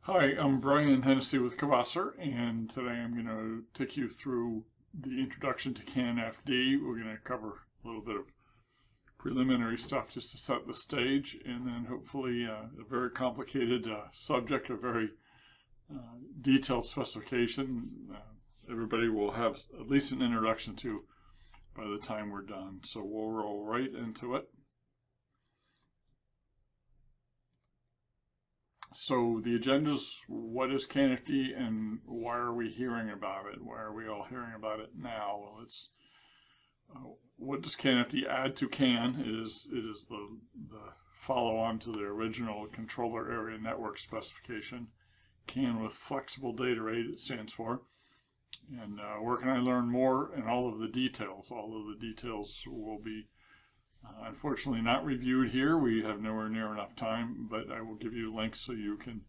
Hi, I'm Brian Hennessy with Kvaser, and today I'm going to take you through the introduction to CAN FD. We're going to cover a little bit of preliminary stuff just to set the stage, and then hopefully a very complicated subject, a very detailed specification. Everybody will have at least an introduction to by the time we're done. So we'll roll right into it. So the agenda is what is CAN FD and why are we hearing about it? Why are we all hearing about it now? Well, it's what does CAN FD add to CAN? It is the follow-on to the original controller area network specification. CAN with flexible data rate, it stands for. And where can I learn more? And all of the details. All of the details will be unfortunately not reviewed here. We have nowhere near enough time, but I will give you links so you can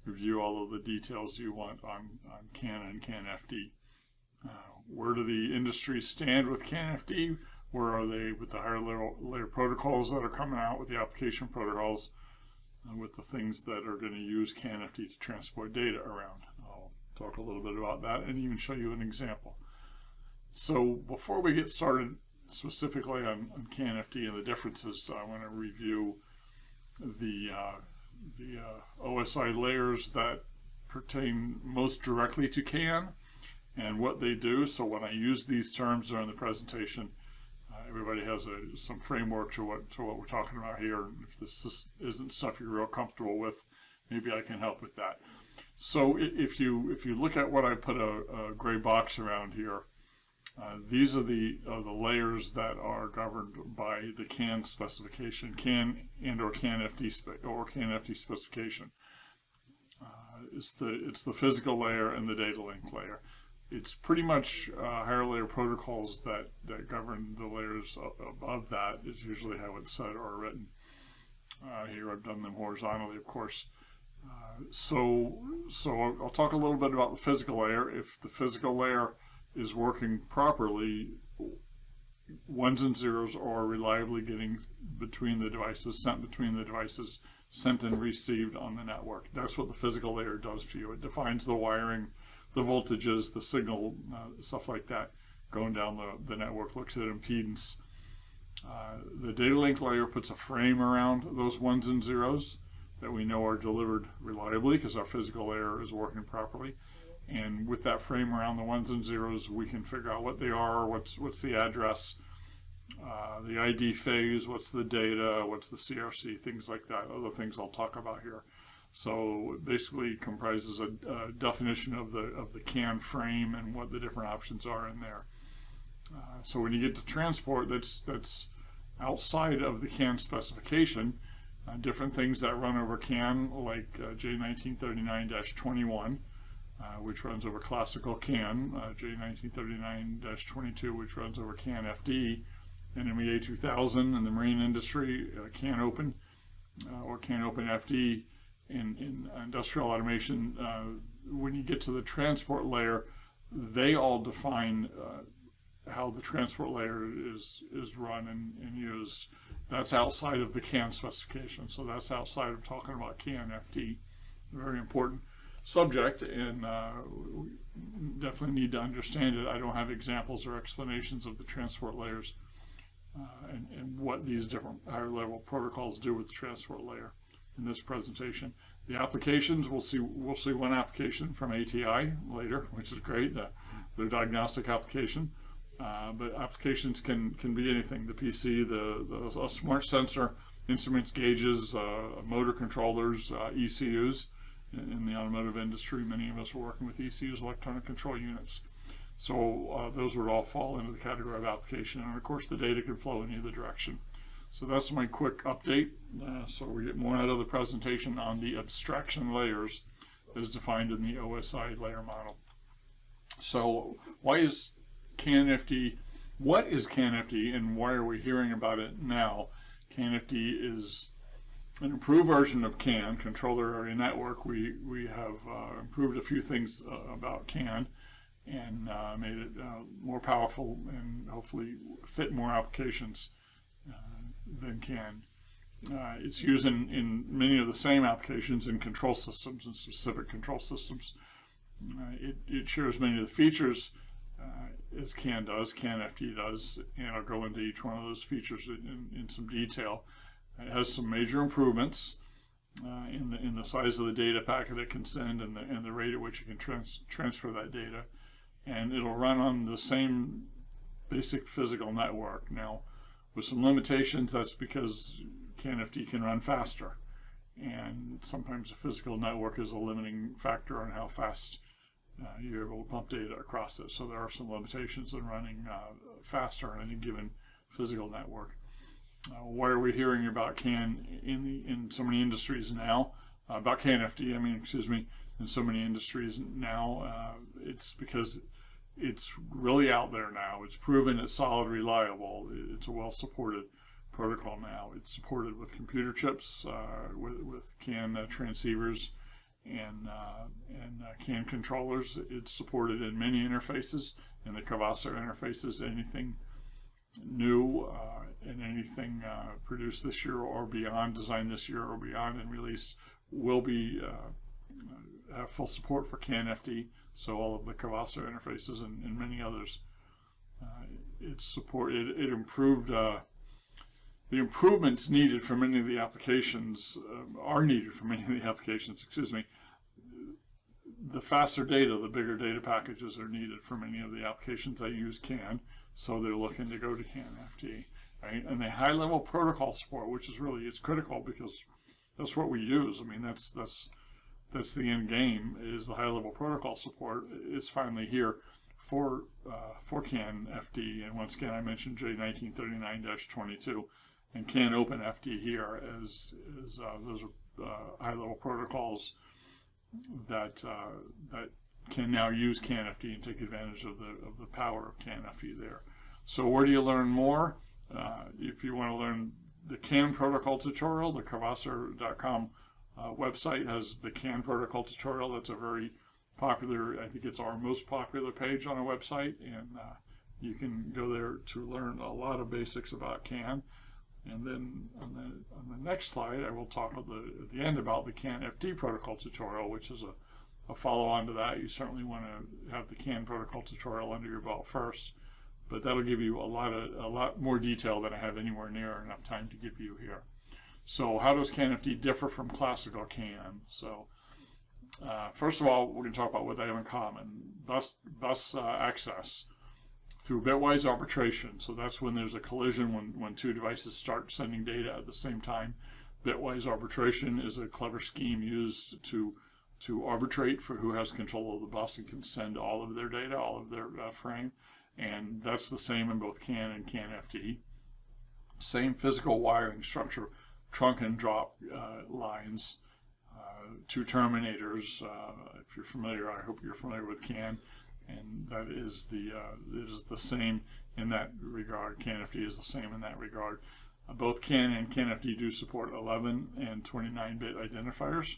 review all of the details you want on CAN and CAN FD. Where do the industries stand with CAN FD? Where are they with the higher layer protocols that are coming out, with the application protocols, with the things that are going to use CAN FD to transport data around? I'll talk a little bit about that and even show you an example. So before we get started specifically on CAN FD and the differences, I want to review the OSI layers that pertain most directly to CAN and what they do. So when I use these terms during the presentation, everybody has some framework to what we're talking about here. If this isn't stuff you're real comfortable with, maybe I can help with that. So if you look at what I put a gray box around here, these are the layers that are governed by the CAN specification, CAN and or CAN FD specification. It's the physical layer and the data link layer. It's pretty much higher layer protocols that govern the layers above that is usually how it's said or written. Here I've done them horizontally, of course. So I'll talk a little bit about the physical layer. If the physical layer is working properly, ones and zeros are reliably getting between the devices, sent between the devices, sent and received on the network. That's what the physical layer does for you. It defines the wiring, the voltages, the signal, stuff like that going down the network, looks at impedance. The data link layer puts a frame around those ones and zeros that we know are delivered reliably because our physical layer is working properly. And with that frame around the ones and zeros, we can figure out what they are, what's the address, the ID phase, what's the data, what's the CRC, things like that, other things I'll talk about here. So it basically comprises a definition of the CAN frame and what the different options are in there. So when you get to transport, that's outside of the CAN specification. Different things that run over CAN, like J1939-21. Which runs over classical CAN, J1939-22, which runs over CAN FD, NMEA 2000 in the marine industry, CAN Open, or CAN Open FD in industrial automation. When you get to the transport layer, they all define how the transport layer is run and used. That's outside of the CAN specification, so that's outside of talking about CAN FD. Very important subject, and we definitely need to understand it. I don't have examples or explanations of the transport layers and what these different higher level protocols do with the transport layer in this presentation. The applications, we'll see one application from ATI later, which is great, their diagnostic application. But applications can be anything: the PC, a smart sensor, instruments, gauges, motor controllers, ECUs. In the automotive industry, many of us are working with ECUs, electronic control units. So those would all fall into the category of application. And of course, the data can flow in either direction. So that's my quick update. So we get more out of the presentation on the abstraction layers as defined in the OSI layer model. So why is CAN FD? What is CAN FD and why are we hearing about it now? CAN FD is an improved version of CAN, controller area network. We have improved a few things about CAN and made it more powerful and hopefully fit more applications than CAN. It's used in many of the same applications in control systems and specific control systems. It shares many of the features as CAN does, CAN FD does, and I'll go into each one of those features in some detail. It has some major improvements in the size of the data packet it can send and the rate at which it can transfer that data. And it'll run on the same basic physical network. Now, with some limitations, that's because CAN FD can run faster. And sometimes the physical network is a limiting factor on how fast you're able to pump data across it. So there are some limitations in running faster on any given physical network. Why are we hearing about CAN in so many industries now? About CAN FD, in so many industries now. It's because it's really out there now. It's proven, it's solid, reliable. It's a well-supported protocol now. It's supported with computer chips, with CAN transceivers, and CAN controllers. It's supported in many interfaces, in the Kvaser interfaces. Anything new and anything produced this year or beyond, designed this year or beyond and released, will be have full support for CAN FD. So all of the Kvaser interfaces and many others. It improved. The improvements needed for many of the applications are needed for many of the applications. The faster data, the bigger data packages are needed for many of the applications that use CAN. So they're looking to go to CAN FD, right? And the high-level protocol support, which is really, it's critical because that's what we use. That's the end game, is the high-level protocol support. It's finally here for CAN FD. And once again, I mentioned J1939-22 and CAN Open FD here as those are high-level protocols that can now use CAN FD and take advantage of the power of CAN FD there. So where do you learn more? If you want to learn the CAN protocol tutorial, the Kvaser.com website has the CAN protocol tutorial. That's a very popular, I think it's our most popular page on our website, and you can go there to learn a lot of basics about CAN. And then on the next slide, I will talk at the end about the CAN FD protocol tutorial, which is a follow-on to that. You certainly want to have the CAN protocol tutorial under your belt first, but that'll give you a lot more detail than I have anywhere near enough time to give you here. So how does CAN FD differ from classical CAN? So first of all, we're going to talk about what they have in common. Bus access through bitwise arbitration. So that's when there's a collision, when two devices start sending data at the same time. Bitwise arbitration is a clever scheme used to arbitrate for who has control of the bus and can send all of their data, all of their frame. And that's the same in both CAN and CAN FD. Same physical wiring structure, trunk and drop lines, two terminators. If you're familiar, I hope you're familiar with CAN, and that is it is the same in that regard. CAN FD is the same in that regard. Both CAN and CAN FD do support 11 and 29-bit identifiers,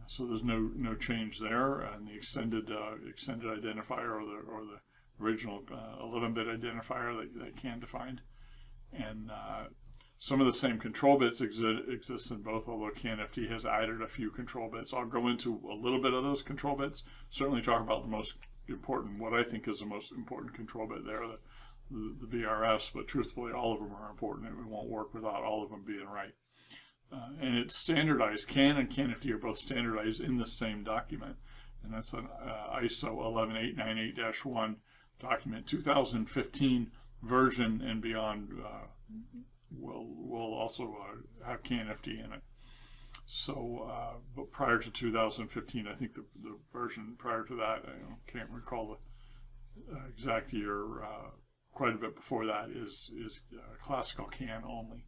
so there's no change there. And the extended identifier or the original 11-bit identifier that CAN defined, and some of the same control bits exist in both, although CAN FD has added a few control bits. I'll go into a little bit of those control bits, certainly talk about the most important, what I think is the most important control bit there, the BRS, but truthfully all of them are important and it won't work without all of them being right. And it's standardized. CAN and CAN FD are both standardized in the same document, and that's an ISO 11898-1 document. 2015 version and beyond will also have CAN FD in it. So, but prior to 2015, I think the version prior to that, I can't recall the exact year, quite a bit before that is classical CAN only.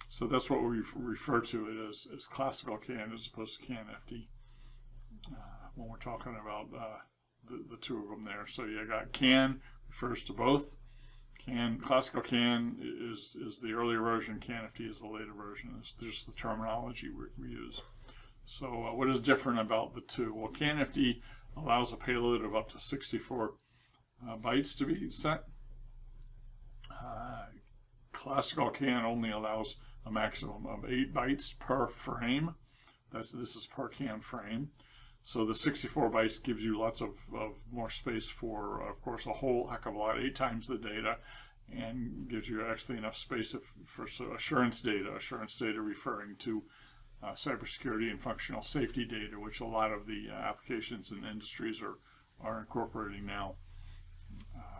So that's what we refer to it as classical CAN as opposed to CAN FD when we're talking about the two of them there. So you got CAN refers to both. Classical CAN is the earlier version. CAN FD is the later version. It's just the terminology we use. So what is different about the two? Well, CAN FD allows a payload of up to 64 bytes to be sent. classical CAN only allows a maximum of 8 bytes per frame. This is per CAN frame. So the 64 bytes gives you lots of more space for, of course, a whole heck of a lot, 8 times the data, and gives you actually enough space for assurance data referring to cybersecurity and functional safety data, which a lot of the applications and industries are incorporating now.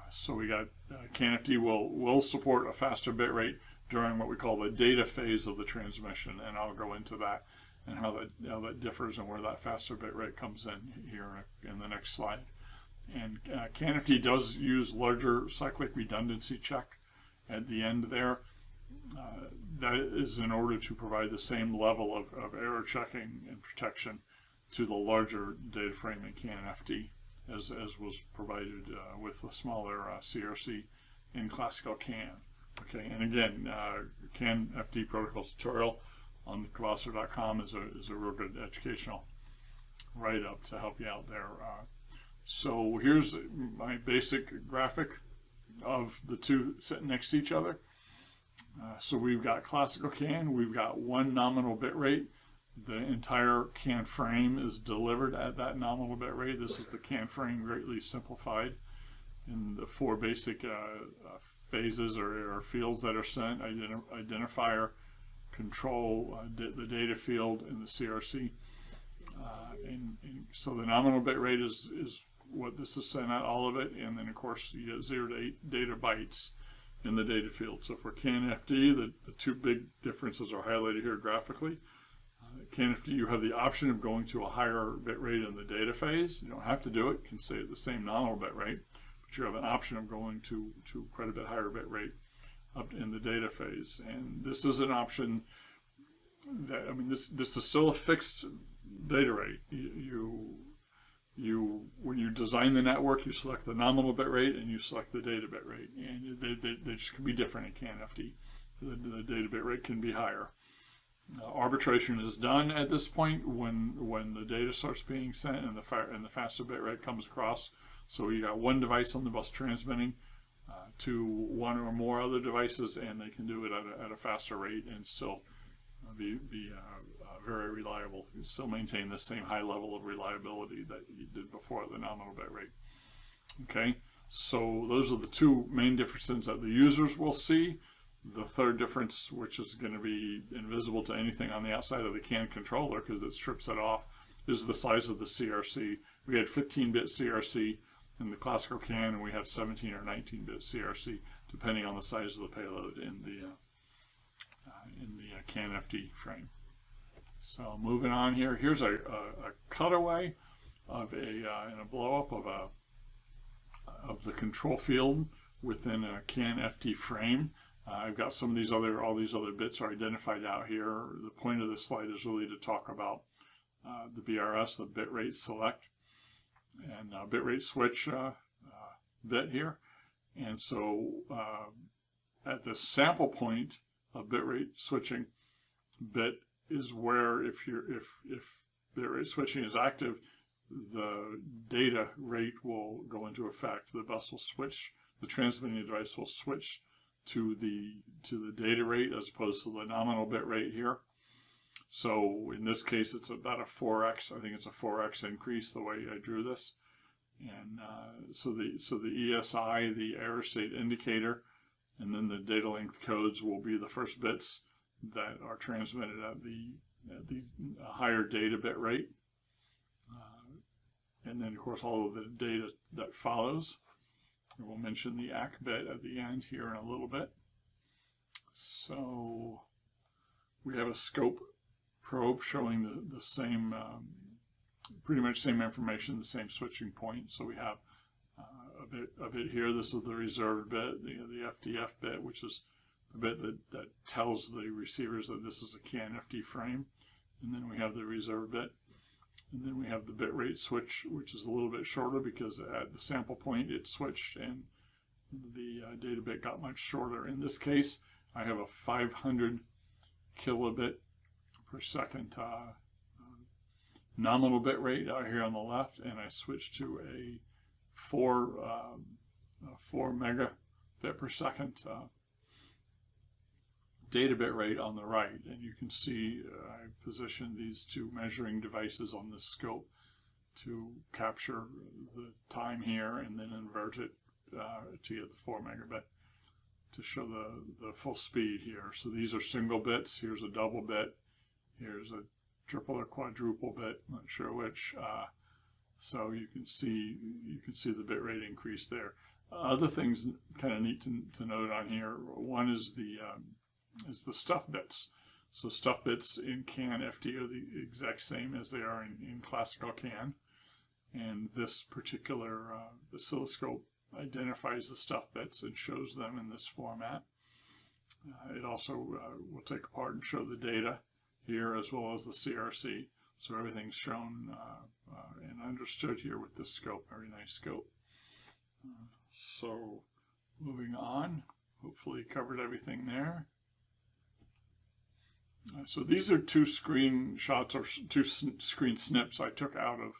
So we got CAN-FD will support a faster bit rate during what we call the data phase of the transmission, and I'll go into that and how that differs and where that faster bit rate comes in here in the next slide. And CAN-FD does use larger cyclic redundancy check at the end there. That is in order to provide the same level of error checking and protection to the larger data frame in CAN-FD as was provided with the smaller CRC in classical CAN. Okay, and again, CAN-FD protocol tutorial on Kvaser.com is a real good educational write-up to help you out there. So here's my basic graphic of the two sitting next to each other. So we've got classical CAN, we've got one nominal bit rate. The entire CAN frame is delivered at that nominal bit rate. This is the CAN frame greatly simplified in the 4 basic phases or fields that are sent: identifier, control, the data field, and the CRC. And so the nominal bit rate is what this is sent at, all of it, and then of course you get 0 to 8 data bytes in the data field. So for CAN-FD, the 2 big differences are highlighted here graphically. CAN-FD, you have the option of going to a higher bit rate in the data phase. You don't have to do it. You can stay at the same nominal bit rate, but you have an option of going to quite a bit higher bit rate up in the data phase. And this is an option that, I mean, this is still a fixed data rate. When you design the network, you select the nominal bit rate and you select the data bit rate, and they just can be different in CAN-FD. The data bit rate can be higher. Arbitration is done at this point when the data starts being sent and the faster bit rate comes across. So you got one device on the bus transmitting to one or more other devices, and they can do it at a faster rate and still be very reliable. You still maintain the same high level of reliability that you did before the nominal bit rate. Okay, so those are the 2 main differences that the users will see. The third difference, which is going to be invisible to anything on the outside of the CAN controller because it strips it off, is the size of the CRC. We had 15-bit CRC in the classical CAN, and we have 17 or 19-bit CRC, depending on the size of the payload in the CAN-FD frame. So moving on here, here's a cutaway of in a blow-up of the control field within a CAN-FD frame. I've got all these other bits are identified out here. The point of this slide is really to talk about the BRS, the bitrate select, and bitrate switch bit here. And so at the sample point of bitrate switching bit is where if bitrate switching is active, the data rate will go into effect. The bus will switch, the transmitting device will switch to the data rate as opposed to the nominal bit rate here. So in this case, it's about a 4x. I think it's a 4x increase the way I drew this. And so the ESI, the error state indicator, and then the data length codes will be the first bits that are transmitted at the higher data bit rate. And then of course all of the data that follows. We'll mention the ACK bit at the end here in a little bit. So we have a scope probe showing the same, pretty much same information, the same switching point. So we have a bit here. This is the reserved bit, the FDF bit, which is the bit that tells the receivers that this is a CAN-FD frame. And then we have the reserved bit. And then we have the bit rate switch, which is a little bit shorter because at the sample point it switched and the data bit got much shorter. In this case, I have a 500 kilobit per second nominal bit rate out here on the left, and I switched to a 4 megabit per second data bit rate on the right, and you can see I positioned these two measuring devices on this scope to capture the time here and then invert it to get the 4 megabit to show the full speed here. So these are single bits. Here's a double bit. Here's a triple or quadruple bit. Not sure which. So you can see the bit rate increase there. Other things kind of neat to note on here. One is the stuff bits. So stuff bits in CAN FD are the exact same as they are in classical CAN. And this particular oscilloscope identifies the stuff bits and shows them in this format. It also will take apart and show the data here as well as the CRC. So everything's shown and understood here with this scope. Very nice scope. So moving on, hopefully covered everything there. So these are two screenshots or two screen snips I took out of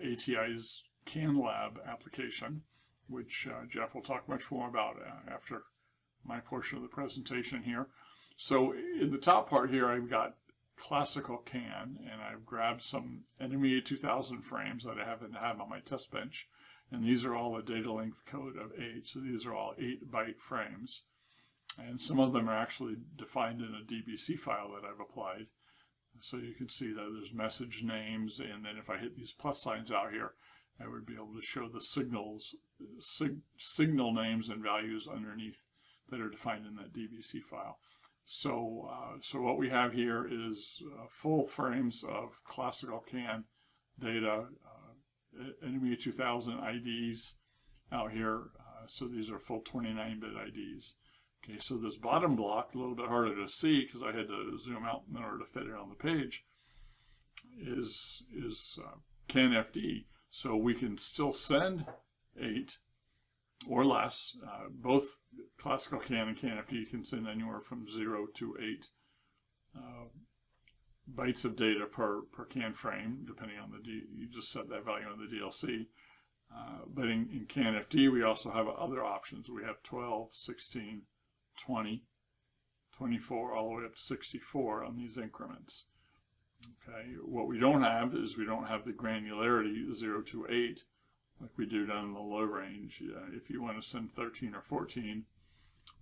ATI's CAN Lab application, which Jeff will talk much more about after my portion of the presentation here. So in the top part here, I've got classical CAN, and I've grabbed some NMEA 2000 frames that I happen to have on my test bench, and these are all a data length code of 8, so these are all 8-byte frames. And some of them are actually defined in a DBC file that I've applied. So you can see that there's message names, and then if I hit these plus signs out here, I would be able to show the signal names and values underneath that are defined in that DBC file. So, so what we have here is full frames of classical CAN data, NMEA 2000 IDs out here. So these are full 29-bit IDs. Okay, so this bottom block, a little bit harder to see because I had to zoom out in order to fit it on the page, is CAN FD. So we can still send 8 or less. Both classical CAN and CAN FD can send anywhere from 0 to 8 bytes of data per CAN frame, depending on you just set that value on the DLC. But in CAN FD, we also have other options. We have 12, 16, 20, 24, all the way up to 64 on these increments. Okay, what we don't have is we don't have the granularity 0 to 8 like we do down in the low range. If you want to send 13 or 14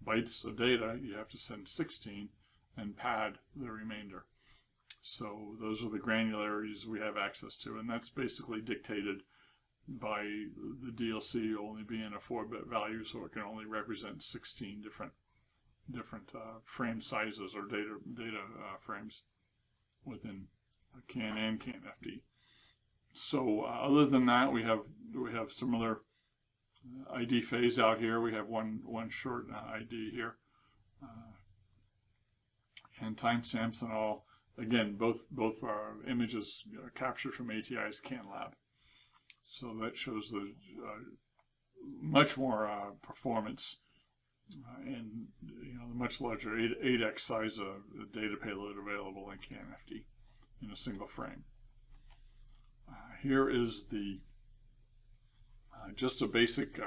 bytes of data, you have to send 16 and pad the remainder. So those are the granularities we have access to, and that's basically dictated by the DLC only being a 4-bit value, so it can only represent 16 different frame sizes or data frames within CAN and CAN FD. So other than that, we have similar ID phase out here. We have one short ID here, and timestamps and all. Again, both images captured from ATI's CAN Lab. So that shows the much more performance and the much larger 8x size of data payload available in CAN FD in a single frame. Here is the just a basic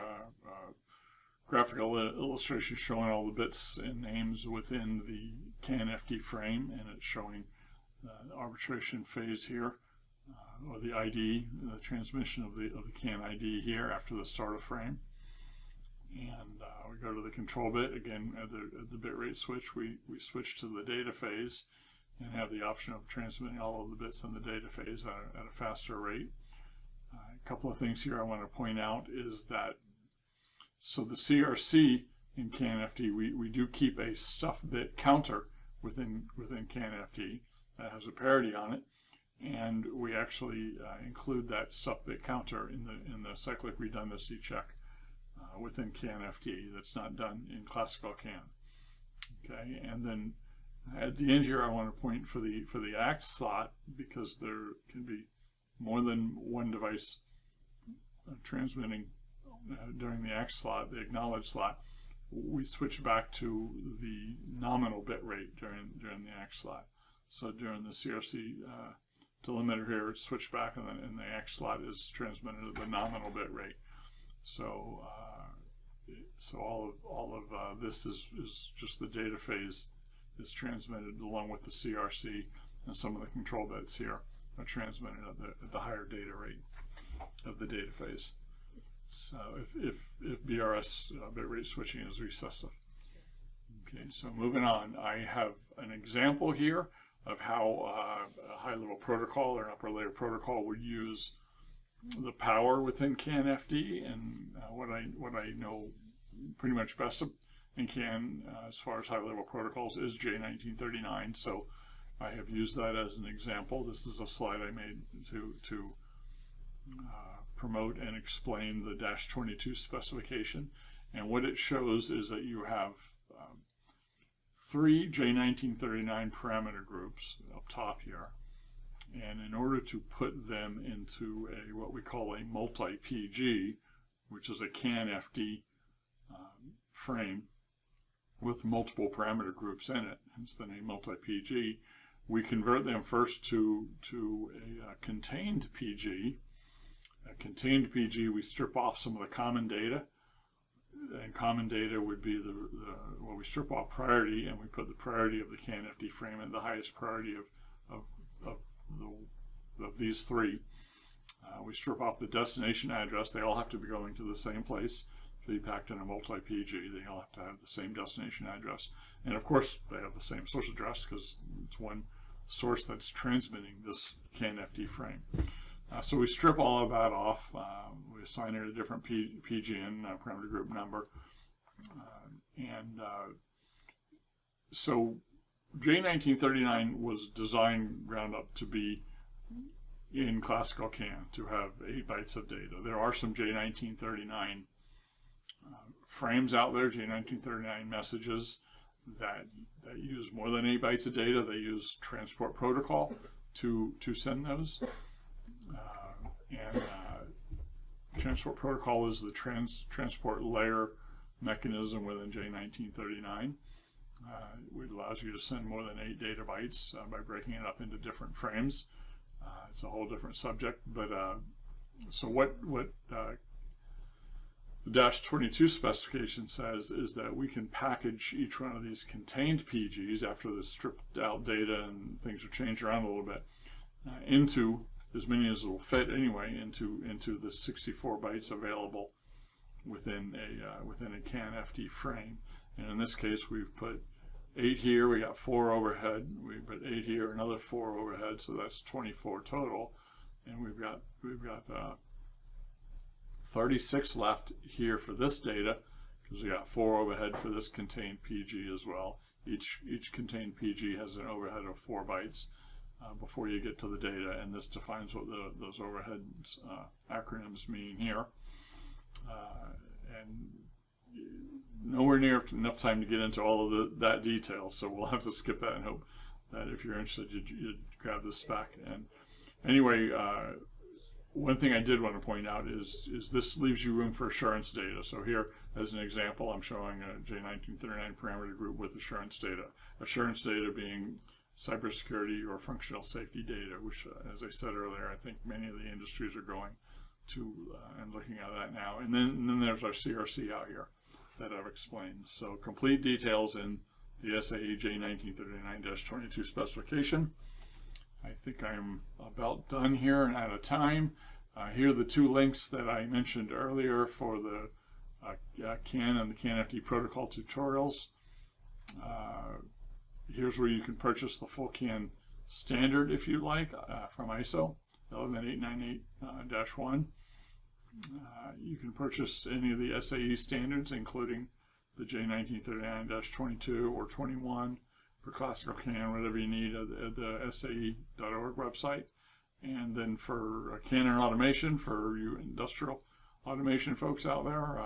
graphical illustration showing all the bits and names within the CAN FD frame, and it's showing the arbitration phase here, or the ID, the transmission of the CAN ID here after the start of frame. And we go to the control bit again at the bitrate switch. We switch to the data phase and have the option of transmitting all of the bits in the data phase at a faster rate. A couple of things here I want to point out is that, so the CRC in CAN FD, we do keep a stuff bit counter within CAN FD that has a parity on it, and we actually include that stuff bit counter in the cyclic redundancy check within CAN FD. That's not done in classical CAN. Okay, and then at the end here, I want to point for the ACT slot, because there can be more than one device transmitting during the ACT slot, the acknowledge slot. We switch back to the nominal bit rate during the ACT slot. So during the CRC delimiter here, it's switched back, and the ACT slot is transmitted at the nominal bit rate. So so all of this is just the data phase is transmitted along with the CRC, and some of the control bits here are transmitted at the higher data rate of the data phase. So if BRS bit rate switching is recessive. Okay, so moving on, I have an example here of how a high-level protocol or an upper layer protocol would use the power within CAN FD, and what I know pretty much best in CAN as far as high-level protocols is J1939. So I have used that as an example. This is a slide I made to promote and explain the -22 specification, and what it shows is that you have 3 J1939 parameter groups up top here, and in order to put them into what we call a multi-PG, which is a CAN FD frame with multiple parameter groups in it, hence the name multi-PG, we convert them first to a contained PG. A contained PG, we strip off some of the common data, and common data would be well, we strip off priority, and we put the priority of the CAN FD frame at the highest priority of these 3. We strip off the destination address. They all have to be going to the same place to be packed in a multi-PG. They all have to have the same destination address, and of course they have the same source address because it's one source that's transmitting this CAN FD frame. So we strip all of that off. We assign it a different PGN parameter group number, so J1939 was designed ground up to be in classical CAN, to have 8 bytes of data. There are some J1939 frames out there, J1939 messages that use more than 8 bytes of data. They use transport protocol to send those. Transport protocol is the transport layer mechanism within J1939. It allows you to send more than 8 data bytes by breaking it up into different frames. It's a whole different subject, but so what the -22 specification says is that we can package each one of these contained PGs after the stripped out data and things are changed around a little bit into as many as will fit anyway into the 64 bytes available within a CAN FD frame. And in this case, we've put 8 here. We got 4 overhead. We put 8 here, another 4 overhead, so that's 24 total. And we've got 36 left here for this data because we got 4 overhead for this contained PG as well. Each contained PG has an overhead of 4 bytes. Before you get to the data, and this defines what those overhead acronyms mean here. And nowhere near enough time to get into all of that detail, so we'll have to skip that and hope that if you're interested, you'd grab this spec. And anyway, one thing I did want to point out is this leaves you room for assurance data. So here, as an example, I'm showing a J1939 parameter group with assurance data. Assurance data being cybersecurity or functional safety data, which, as I said earlier, I think many of the industries are going to and looking at that now. And then there's our CRC out here that I've explained. So complete details in the SAE J1939-22 specification. I think I'm about done here and out of time. Here are the 2 links that I mentioned earlier for the CAN and the CAN FD protocol tutorials. Here's where you can purchase the full CAN standard if you like from ISO 11898-1. You can purchase any of the SAE standards, including the J1939-22 or 21 for classical CAN, whatever you need at the SAE.org website. And then for CAN and automation, for you industrial automation folks out there,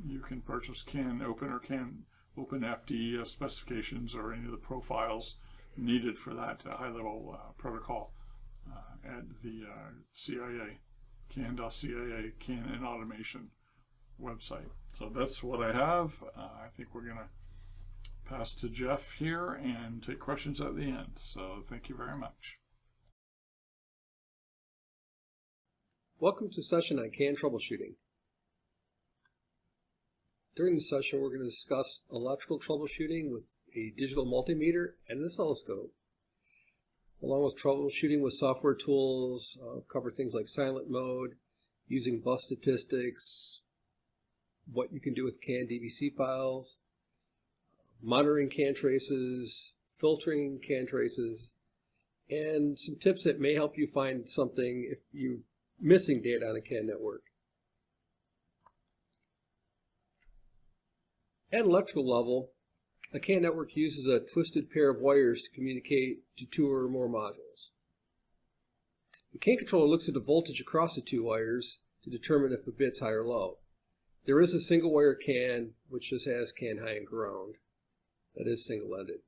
you can purchase CAN Open or CAN Open FD specifications or any of the profiles needed for that high-level protocol at the CIA, CAN.CIA, CAN and automation website. So that's what I have. I think we're going to pass to Jeff here and take questions at the end. So thank you very much. Welcome to session on CAN troubleshooting. During the session, we're going to discuss electrical troubleshooting with a digital multimeter, and an oscilloscope, along with troubleshooting with software tools. Cover things like silent mode, using bus statistics, what you can do with CAN DBC files, monitoring CAN traces, filtering CAN traces, and some tips that may help you find something if you're missing data on a CAN network. At an electrical level, a CAN network uses a twisted pair of wires to communicate to two or more modules. The CAN controller looks at the voltage across the two wires to determine if a bit's high or low. There is a single wire CAN which just has CAN high and ground. That is single-ended.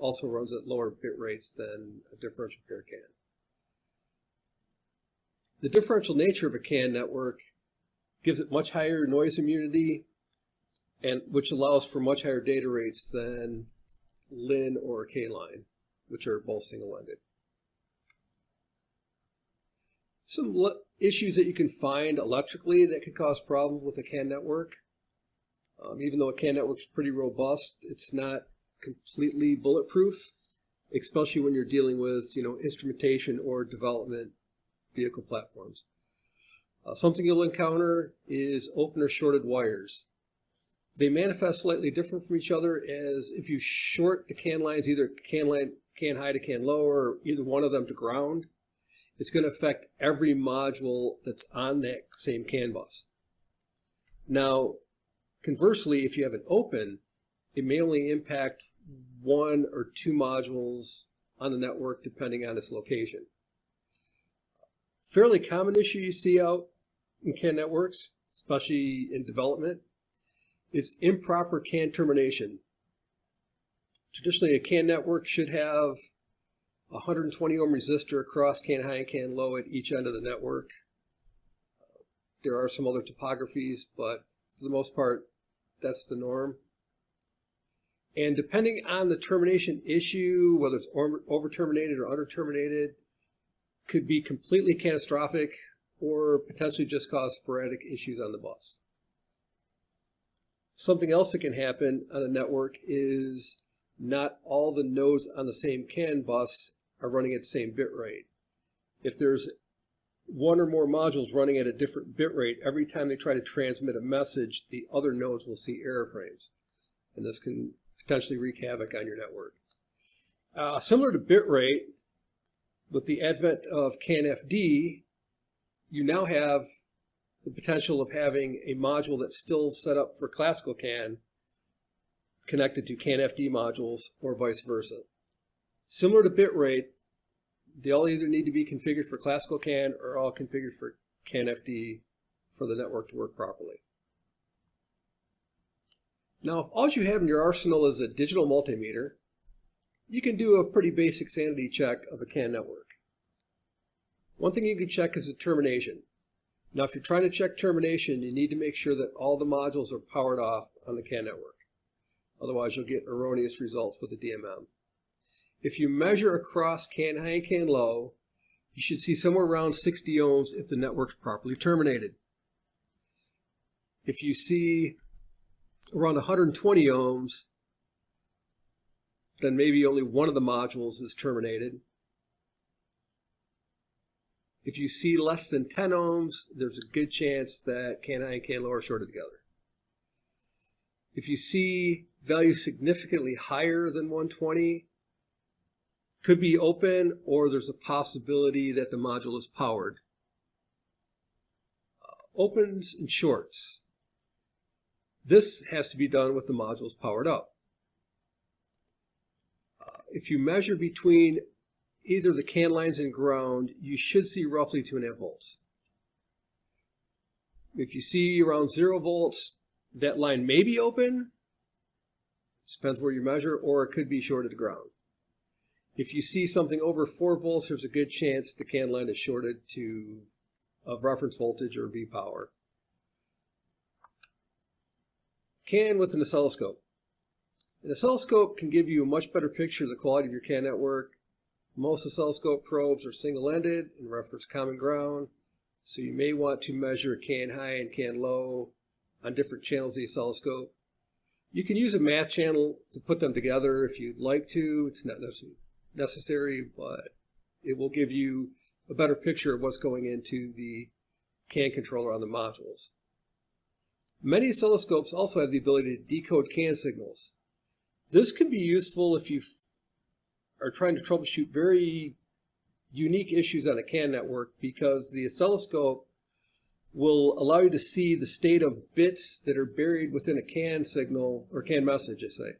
Also runs at lower bit rates than a differential pair CAN. The differential nature of a CAN network gives it much higher noise immunity, and which allows for much higher data rates than LIN or K-line, which are both single-ended. Some issues that you can find electrically that could cause problems with a CAN network. Even though a CAN network is pretty robust, it's not completely bulletproof, especially when you're dealing with, instrumentation or development vehicle platforms. Something you'll encounter is open or shorted wires. They manifest slightly different from each other, as if you short the CAN lines, either CAN high to CAN low, or either one of them to ground, it's going to affect every module that's on that same CAN bus. Now, conversely, if you have an open, it may only impact one or two modules on the network depending on its location. Fairly common issue you see out in CAN networks, especially in development, is improper CAN termination. Traditionally, a CAN network should have a 120 ohm resistor across CAN high and CAN low at each end of the network. There are some other topographies, but for the most part, that's the norm. And depending on the termination issue, whether it's over-terminated or under-terminated, could be completely catastrophic or potentially just cause sporadic issues on the bus. Something else that can happen on a network is not all the nodes on the same CAN bus are running at the same bit rate. If there's one or more modules running at a different bit rate, every time they try to transmit a message, the other nodes will see error frames. And this can potentially wreak havoc on your network. Similar to bit rate, with the advent of CAN FD, you now have the potential of having a module that's still set up for classical CAN connected to CAN FD modules, or vice versa. Similar to bit rate, they all either need to be configured for classical CAN or all configured for CAN FD for the network to work properly. Now, if all you have in your arsenal is a digital multimeter, you can do a pretty basic sanity check of a CAN network. One thing you can check is the termination. Now, if you're trying to check termination, you need to make sure that all the modules are powered off on the CAN network. Otherwise, you'll get erroneous results with the DMM. If you measure across CAN high and CAN low, you should see somewhere around 60 ohms if the network's properly terminated. If you see around 120 ohms, then maybe only one of the modules is terminated. If you see less than 10 ohms, there's a good chance that CAN high and CAN low are shorted together. If you see values significantly higher than 120, could be open, or there's a possibility that the module is powered. Opens and shorts. This has to be done with the modules powered up. If you measure between either the CAN lines and ground, you should see roughly 2.5 volts. If you see around 0 volts, that line may be open, depends where you measure, or it could be shorted to ground. If you see something over 4 volts, there's a good chance the CAN line is shorted to a reference voltage or V power. CAN with an oscilloscope. An oscilloscope can give you a much better picture of the quality of your CAN network. Most oscilloscope probes are single-ended and reference common ground, so you may want to measure CAN high and CAN low on different channels of the oscilloscope. You can use a math channel to put them together if you'd like to. It's not necessary, but it will give you a better picture of what's going into the CAN controller on the modules. Many oscilloscopes also have the ability to decode CAN signals. This can be useful if you are trying to troubleshoot very unique issues on a CAN network, because the oscilloscope will allow you to see the state of bits that are buried within a CAN signal, or CAN message, I say,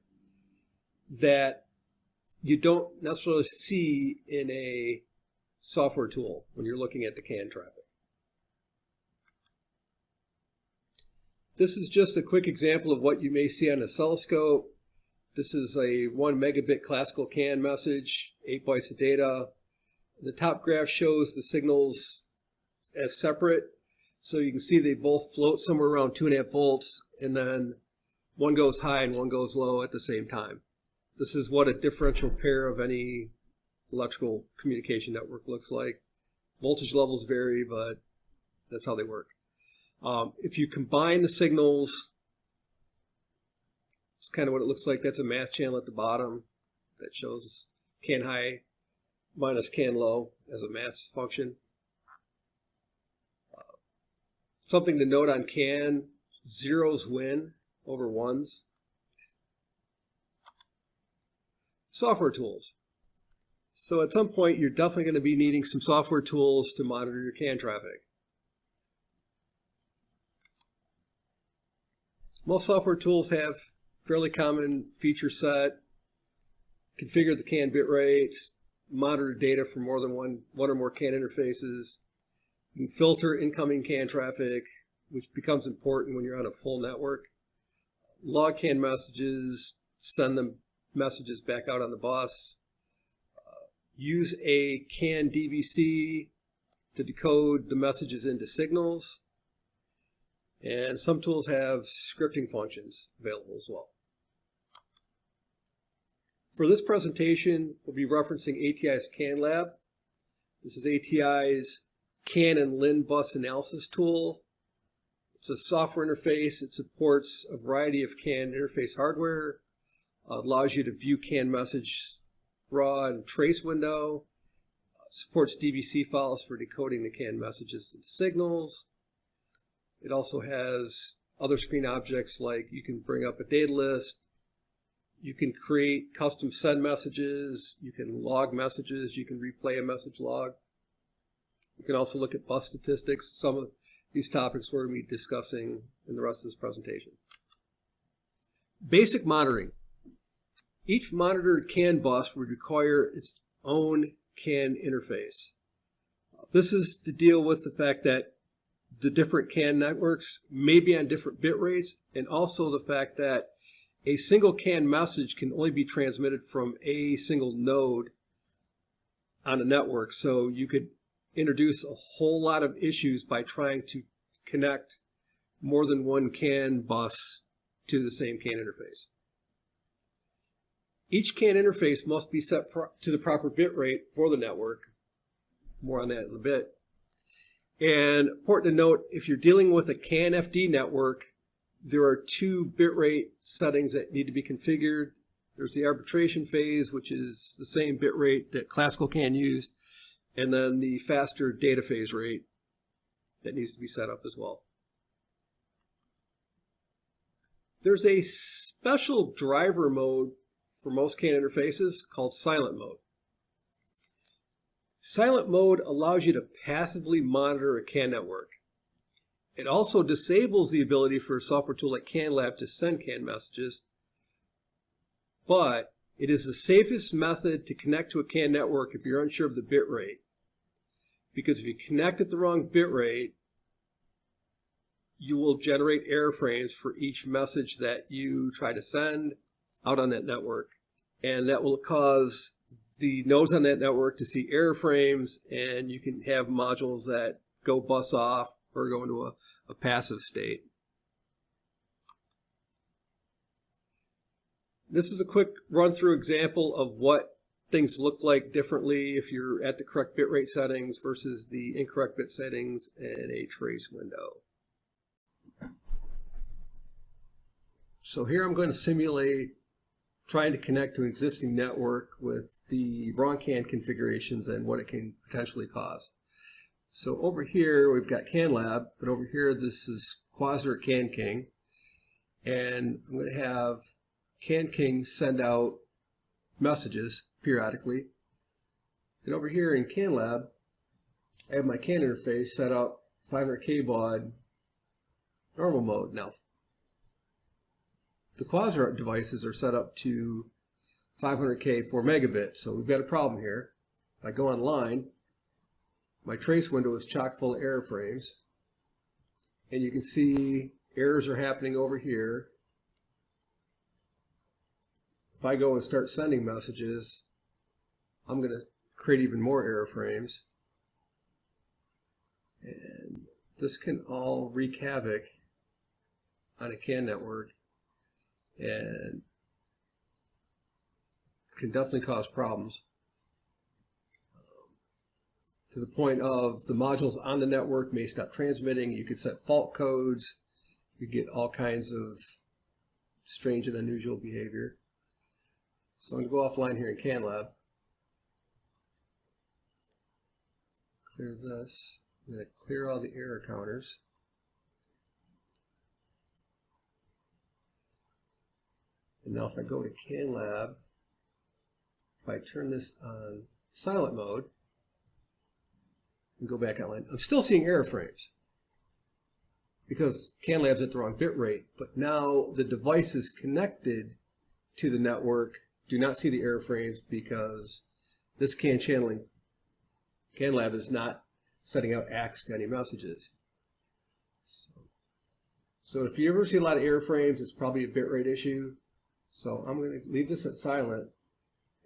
that you don't necessarily see in a software tool when you're looking at the CAN traffic. This is just a quick example of what you may see on an oscilloscope. This is a 1 megabit classical CAN message, 8 bytes of data. The top graph shows the signals as separate. So you can see they both float somewhere around 2.5 volts, and then one goes high and one goes low at the same time. This is what a differential pair of any electrical communication network looks like. Voltage levels vary, but that's how they work. If you combine the signals, it's kind of what it looks like. That's a math channel at the bottom that shows CAN high minus CAN low as a math function. Something to note on CAN, zeros win over ones. Software tools. So at some point, you're definitely going to be needing some software tools to monitor your CAN traffic. Most software tools have fairly common feature set, configure the CAN bit rates, monitor data from more than one or more CAN interfaces. You can filter incoming CAN traffic, which becomes important when you're on a full network. Log CAN messages, send them messages back out on the bus. Use a CAN DBC to decode the messages into signals. And some tools have scripting functions available as well. For this presentation, we'll be referencing ATI's CAN Lab. This is ATI's CAN and LIN bus analysis tool. It's a software interface. It supports a variety of CAN interface hardware. Allows you to view CAN message raw and trace window. Supports DBC files for decoding the CAN messages into signals. It also has other screen objects, like you can bring up a data list. You can create custom send messages. You can log messages. You can replay a message log. You can also look at bus statistics. Some of these topics we're going to be discussing in the rest of this presentation. Basic monitoring. Each monitored CAN bus would require its own CAN interface. This is to deal with the fact that the different CAN networks may be on different bit rates, and also the fact that a single CAN message can only be transmitted from a single node on a network. So you could introduce a whole lot of issues by trying to connect more than one CAN bus to the same CAN interface. Each CAN interface must be set to the proper bit rate for the network. More on that in a bit. And important to note, if you're dealing with a CAN FD network, there are two bitrate settings that need to be configured. There's the arbitration phase, which is the same bitrate that classical CAN used, and then the faster data phase rate that needs to be set up as well. There's a special driver mode for most CAN interfaces called silent mode. Silent mode allows you to passively monitor a CAN network. It also disables the ability for a software tool like CAN Lab to send CAN messages, but it is the safest method to connect to a CAN network if you're unsure of the bit rate. Because if you connect at the wrong bit rate, you will generate error frames for each message that you try to send out on that network. And that will cause the nodes on that network to see error frames, and you can have modules that go bus off or go into a passive state. This is a quick run-through example of what things look like differently if you're at the correct bitrate settings versus the incorrect bit settings in a trace window. So here I'm going to simulate trying to connect to an existing network with the wrong CAN configurations and what it can potentially cause. So over here we've got CanLab, but over here this is Kvaser CAN King, and I'm going to have CAN King send out messages periodically. And over here in CanLab, I have my CAN interface set up 500K baud normal mode. Now, the Kvaser devices are set up to 500K 4 megabit, so we've got a problem here. If I go online, my trace window is chock full of error frames, and you can see errors are happening over here. If I go and start sending messages, I'm going to create even more error frames, and this can all wreak havoc on a CAN network and can definitely cause problems to the point of the modules on the network may stop transmitting. You could set fault codes. You get all kinds of strange and unusual behavior. So I'm going to go offline here in CanLab. Clear this. I'm going to clear all the error counters. And now if I go to CanLab, if I turn this on silent mode and go back online, I'm still seeing error frames because CanLab's at the wrong bit rate. But now the devices connected to the network do not see the error frames because this CanLab is not setting out ACKs to any messages. So if you ever see a lot of error frames, it's probably a bitrate issue. So I'm going to leave this at silent,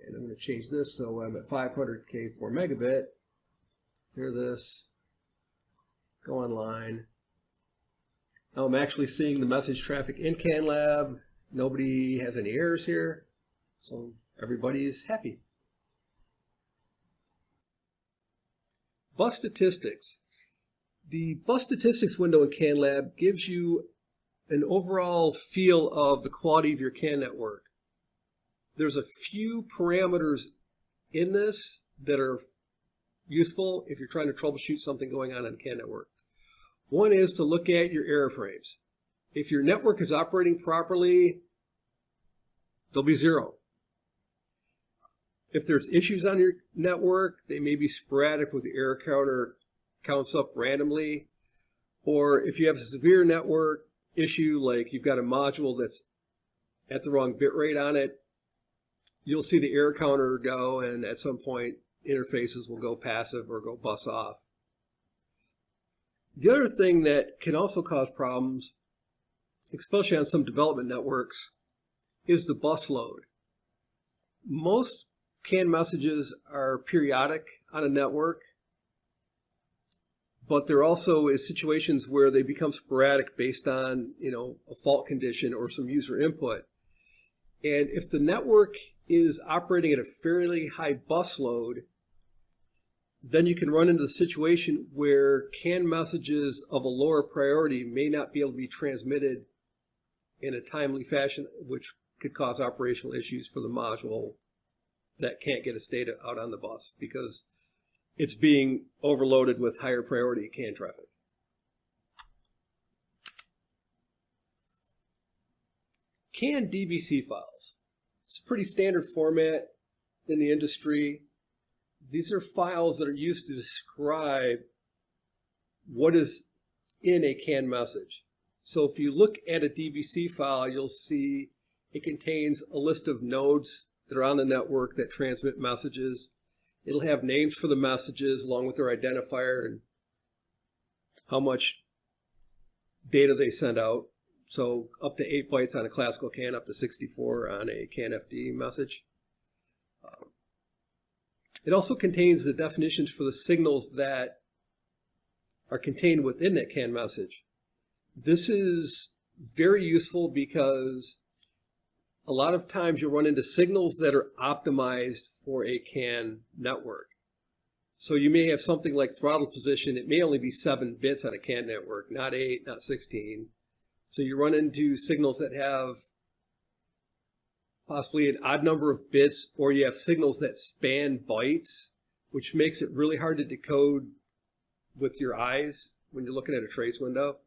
and I'm going to change this so I'm at 500K 4 megabit. Clear this, go online. Now I'm actually seeing the message traffic in CanLab. Nobody has any errors here, so everybody's happy. Bus statistics. The bus statistics window in CanLab gives you an overall feel of the quality of your CAN network. There's a few parameters in this that are useful if you're trying to troubleshoot something going on a CAN network. One is to look at your error frames. If your network is operating properly, there'll be 0. If there's issues on your network, they may be sporadic with the error counter counts up randomly. Or if you have a severe network issue, like you've got a module that's at the wrong bit rate on it, you'll see the error counter go, and at some point interfaces will go passive or go bus off. The other thing that can also cause problems, especially on some development networks, is the bus load. Most CAN messages are periodic on a network, but there also is situations where they become sporadic based on, a fault condition or some user input. And if the network is operating at a fairly high bus load, then you can run into the situation where CAN messages of a lower priority may not be able to be transmitted in a timely fashion, which could cause operational issues for the module that can't get its data out on the bus because it's being overloaded with higher priority CAN traffic. CAN DBC files. It's a pretty standard format in the industry. These are files that are used to describe what is in a CAN message. So if you look at a DBC file, you'll see it contains a list of nodes that are on the network that transmit messages. It'll have names for the messages along with their identifier and how much data they send out. So up to 8 bytes on a classical CAN, up to 64 on a CAN FD message. It also contains the definitions for the signals that are contained within that CAN message. This is very useful because a lot of times you'll run into signals that are optimized for a CAN network. So you may have something like throttle position. It may only be 7 bits on a CAN network, not 8, not 16. So you run into signals that have possibly an odd number of bits, or you have signals that span bytes, which makes it really hard to decode with your eyes when you're looking at a trace window.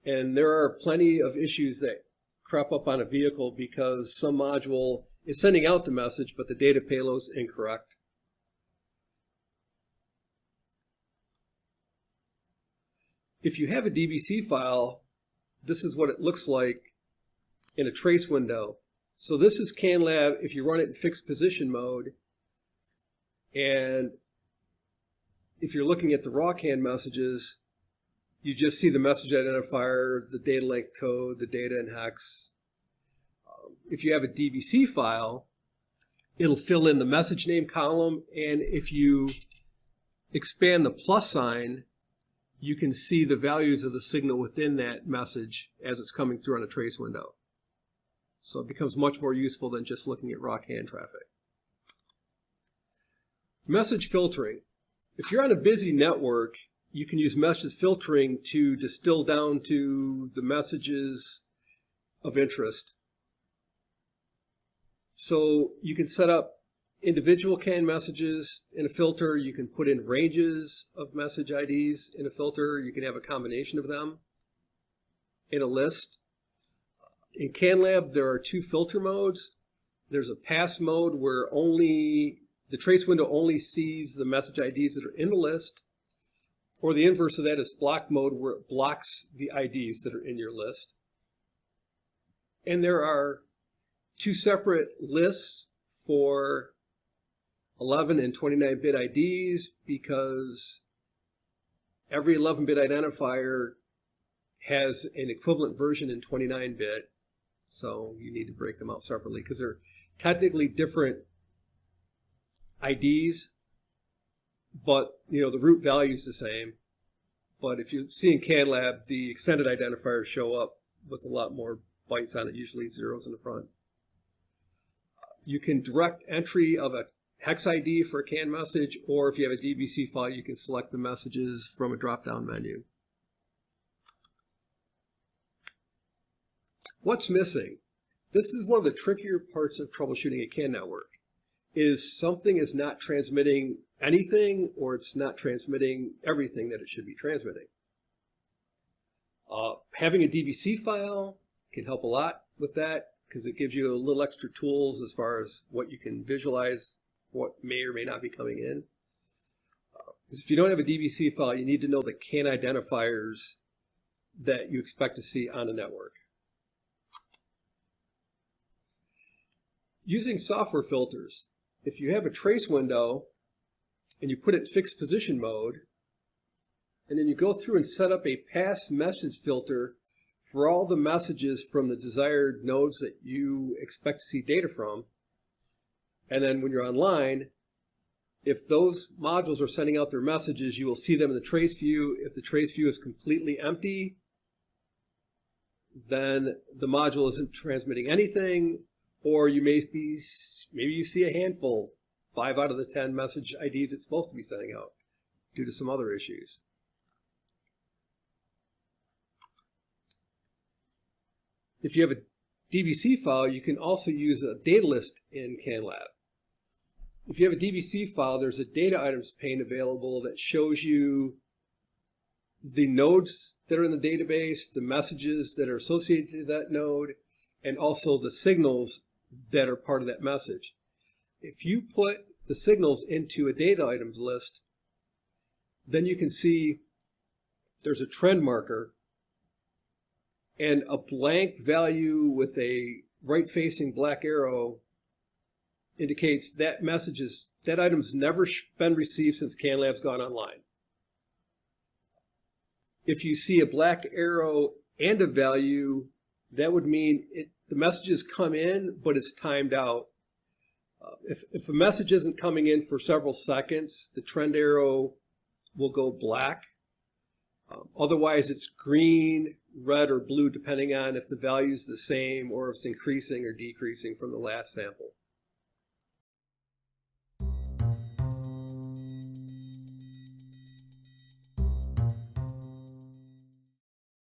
And there are plenty of issues that crop up on a vehicle because some module is sending out the message, but the data payload is incorrect. If you have a DBC file, this is what it looks like in a trace window. So this is CanLab if you run it in fixed position mode. And if you're looking at the raw CAN messages, you just see the message identifier, the data length code, the data in hex. If you have a DBC file, it'll fill in the message name column, and if you expand the plus sign, you can see the values of the signal within that message as it's coming through on a trace window. So it becomes much more useful than just looking at raw CAN traffic. Message filtering. If you're on a busy network, you can use message filtering to distill down to the messages of interest. So you can set up individual CAN messages in a filter. You can put in ranges of message IDs in a filter. You can have a combination of them in a list. In CanLab, there are two filter modes. There's a pass mode where only the trace window only sees the message IDs that are in the list, or the inverse of that is block mode where it blocks the IDs that are in your list. And there are two separate lists for 11 and 29-bit IDs because every 11-bit identifier has an equivalent version in 29-bit. So you need to break them out separately because they're technically different IDs, but the root value is the same. But if you see in CanLab, the extended identifiers show up with a lot more bytes on it, usually zeros in the front. You can direct entry of a hex ID for a CAN message, or if you have a DBC file, you can select the messages from a drop-down menu. What's missing? This is one of the trickier parts of troubleshooting a CAN network, is something is not transmitting anything, or it's not transmitting everything that it should be transmitting. Having a DBC file can help a lot with that because it gives you a little extra tools as far as what you can visualize, what may or may not be coming in. Because if you don't have a DBC file, you need to know the CAN identifiers that you expect to see on a network. Using software filters. If you have a trace window and you put it in fixed position mode, and then you go through and set up a pass message filter for all the messages from the desired nodes that you expect to see data from, and then when you're online, if those modules are sending out their messages, you will see them in the trace view. If the trace view is completely empty, then the module isn't transmitting anything, or maybe you see a handful, 5 out of the 10 message IDs it's supposed to be sending out due to some other issues. If you have a DBC file, you can also use a data list in CanLab. If you have a DBC file, there's a data items pane available that shows you the nodes that are in the database, the messages that are associated to that node, and also the signals that are part of that message. If you put the signals into a data items list, then you can see there's a trend marker and a blank value with a right-facing black arrow indicates that that item's never been received since CanLab's gone online. If you see a black arrow and a value, that would mean the messages come in, but it's timed out. If a message isn't coming in for several seconds, the trend arrow will go black. Otherwise, it's green, red, or blue, depending on if the value is the same or if it's increasing or decreasing from the last sample.